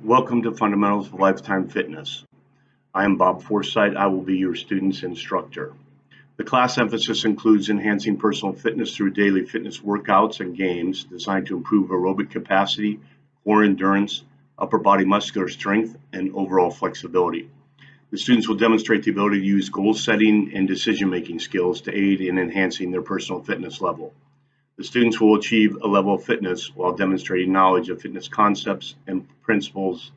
Welcome to Fundamentals of Lifetime Fitness. I am Bob Forsythe. I will be your student's instructor. The class emphasis includes enhancing personal fitness through daily fitness workouts and games designed to improve aerobic capacity, core endurance, upper body muscular strength, and overall flexibility. The students will demonstrate the ability to use goal setting and decision-making skills to aid in enhancing their personal fitness level. The students will achieve a level of fitness while demonstrating knowledge of fitness concepts and principles.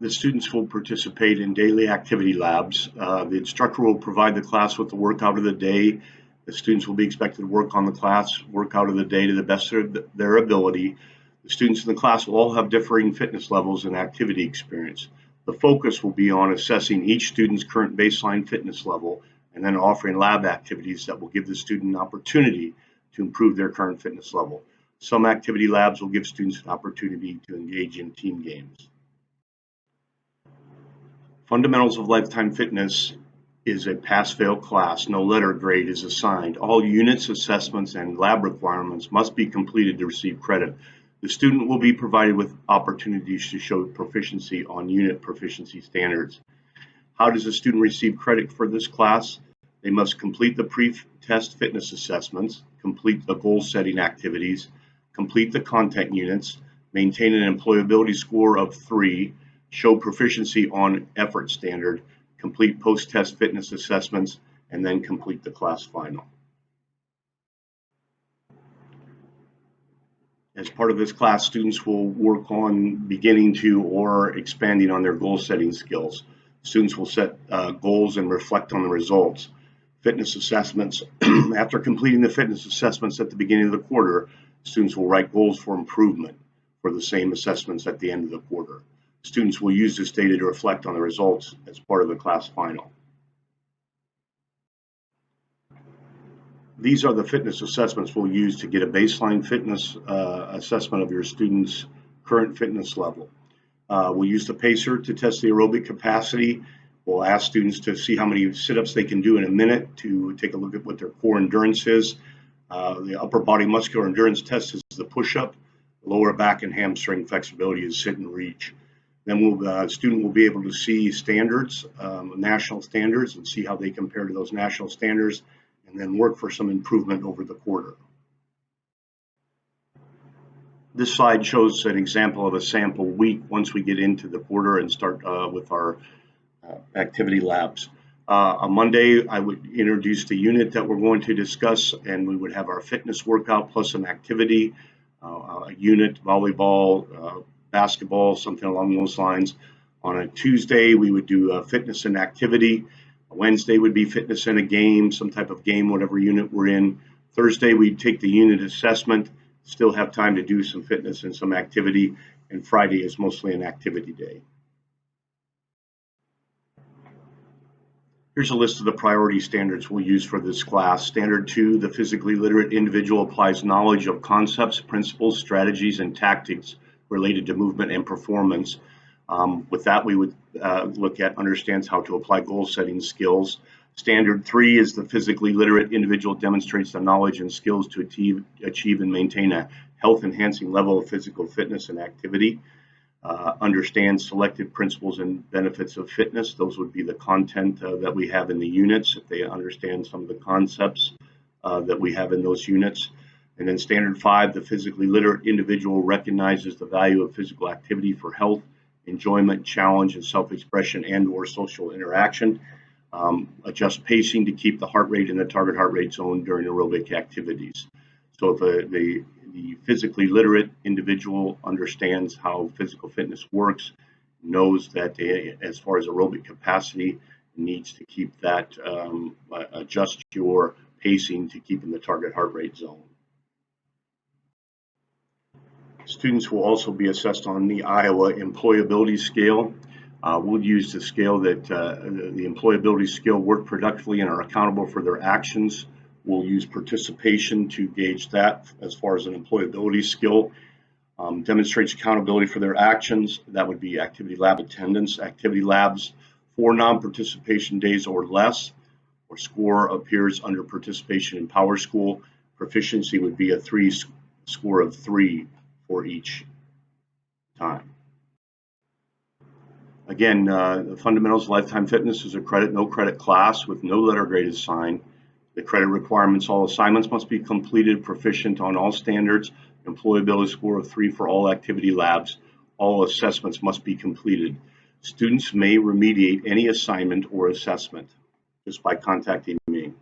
The students will participate in daily activity labs. The instructor will provide the class with the workout of the day. The students will be expected to work on the class workout of the day to the best of their ability. The students in the class will all have differing fitness levels and activity experience. The focus will be on assessing each student's current baseline fitness level and then offering lab activities that will give the student an opportunity to improve their current fitness level. Some activity labs will give students an opportunity to engage in team games. Fundamentals of Lifetime Fitness is a pass-fail class. No letter grade is assigned. All units, assessments, and lab requirements must be completed to receive credit. The student will be provided with opportunities to show proficiency on unit proficiency standards. How does a student receive credit for this class? They must complete the pre-test fitness assessments, complete the goal-setting activities, complete the content units, maintain an employability score of 3, show proficiency on effort standard, complete post-test fitness assessments, and then complete the class final. As part of this class, students will work on beginning to or expanding on their goal-setting skills. Students will set goals and reflect on the results. Fitness assessments. After completing the fitness assessments at the beginning of the quarter, students will write goals for improvement for the same assessments at the end of the quarter. Students will use this data to reflect on the results as part of the class final. These are the fitness assessments we'll use to get a baseline fitness assessment of your student's current fitness level. We'll use the pacer to test the aerobic capacity. We'll ask students to see how many sit-ups they can do in a minute to take a look at what their core endurance is. The upper body muscular endurance test is the push-up. Lower back and hamstring flexibility is sit and reach. Then the student will be able to see standards, national standards, and see how they compare to those national standards, and then work for some improvement over the quarter. This slide shows an example of a sample week once we get into the quarter and start with our activity labs. On Monday, I would introduce the unit that we're going to discuss, and we would have our fitness workout plus an activity, a unit, volleyball, basketball, something along those lines. On a Tuesday, we would do fitness and activity. Wednesday would be fitness and a game, some type of game, whatever unit we're in. Thursday, we'd take the unit assessment, still have time to do some fitness and some activity, and Friday is mostly an activity day. Here's a list of the priority standards we'll use for this class. Standard 2, the physically literate individual applies knowledge of concepts, principles, strategies, and tactics related to movement and performance. With that, we would look at understands how to apply goal-setting skills. Standard 3 is the physically literate individual demonstrates the knowledge and skills to achieve and maintain a health-enhancing level of physical fitness and activity. Understands selected principles and benefits of fitness. Those would be the content that we have in the units, if they understand some of the concepts that we have in those units. And then standard 5, the physically literate individual recognizes the value of physical activity for health, enjoyment, challenge, and self-expression and/or social interaction. Adjust pacing to keep the heart rate in the target heart rate zone during aerobic activities. So if the physically literate individual understands how physical fitness works, knows that as far as aerobic capacity, needs to keep that, adjust your pacing to keep in the target heart rate zone. Students will also be assessed on the Iowa employability scale. We'll use the scale that the employability scale work productively and are accountable for their actions. We'll use participation to gauge that as far as an employability skill. Demonstrates accountability for their actions. That would be activity lab attendance. Activity labs 4 non-participation days or less, or score appears under participation in Power School. Proficiency would be a 3 score of 3 for each time. Again, the Fundamentals of Lifetime Fitness is a credit, no credit class with no letter grade assigned. The credit requirements: all assignments must be completed, proficient on all standards, employability score of 3 for all activity labs. All assessments must be completed. Students may remediate any assignment or assessment just by contacting me.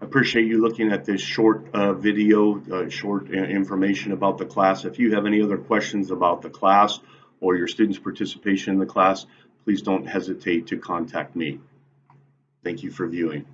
I appreciate you looking at this short video, short information about the class. If you have any other questions about the class or your students' participation in the class, please don't hesitate to contact me. Thank you for viewing.